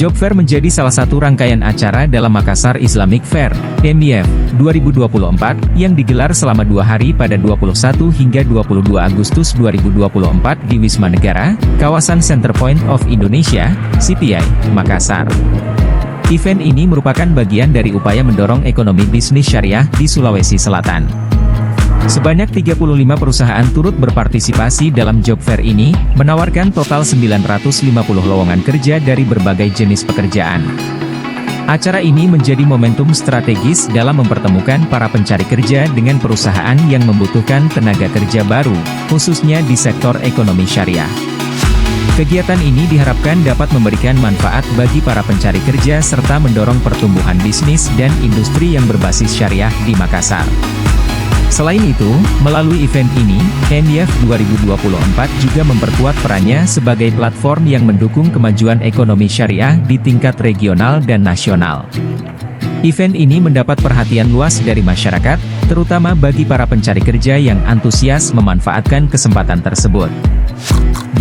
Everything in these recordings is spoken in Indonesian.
Job Fair menjadi salah satu rangkaian acara dalam Makassar Islamic Fair, MEF, 2024, yang digelar selama 2 hari pada 21 hingga 22 Agustus 2024 di Wisma Negara, kawasan Center Point of Indonesia, CPI, Makassar. Event ini merupakan bagian dari upaya mendorong ekonomi bisnis syariah di Sulawesi Selatan. Sebanyak 35 perusahaan turut berpartisipasi dalam Job Fair ini, menawarkan total 950 lowongan kerja dari berbagai jenis pekerjaan. Acara ini menjadi momentum strategis dalam mempertemukan para pencari kerja dengan perusahaan yang membutuhkan tenaga kerja baru, khususnya di sektor ekonomi syariah. Kegiatan ini diharapkan dapat memberikan manfaat bagi para pencari kerja serta mendorong pertumbuhan bisnis dan industri yang berbasis syariah di Makassar. Selain itu, melalui event ini, MEF 2024 juga memperkuat perannya sebagai platform yang mendukung kemajuan ekonomi syariah di tingkat regional dan nasional. Event ini mendapat perhatian luas dari masyarakat, terutama bagi para pencari kerja yang antusias memanfaatkan kesempatan tersebut.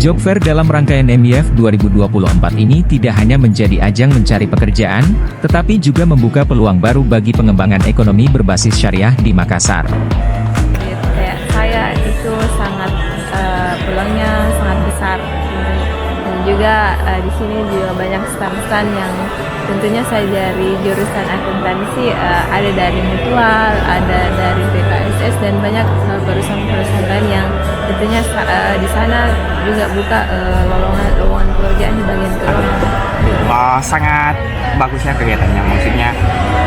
Job Fair dalam rangkaian MEF 2024 ini tidak hanya menjadi ajang mencari pekerjaan, tetapi juga membuka peluang baru bagi pengembangan ekonomi berbasis syariah di Makassar. Saya itu sangat peluangnya sangat besar, dan juga di sini juga banyak stand-stand yang tentunya saya dari jurusan akuntansi, ada dari mutual, ada dari BKSS, dan banyak perusahaan-perusahaan lain yang tentunya di sana juga buka lowongan pekerjaan di bagian keuangan. Sangat bagusnya kegiatannya, maksudnya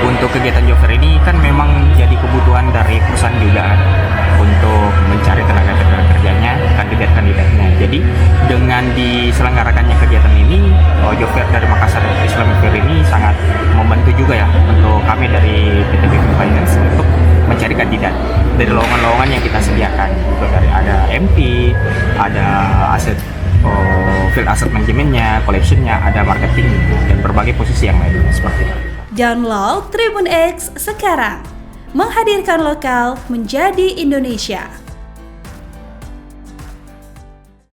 untuk kegiatan Job Fair ini kan memang jadi kebutuhan dari perusahaan juga untuk mencari tenaga kerjanya, kandidat-kandidatnya. Jadi dengan diselenggarakannya kegiatan ini, Job Fair dari Makassar Islamic Fair ini sangat membantu juga ya untuk kami dari PT BIM Finance untuk mencari kandidat dari lowongan-lowongan yang kita sediakan. Itu dari ada MT, ada aset field asset manajemennya, collectionnya, ada marketing, dan berbagai posisi yang lain seperti itu. Download Tribun X sekarang, menghadirkan lokal menjadi Indonesia.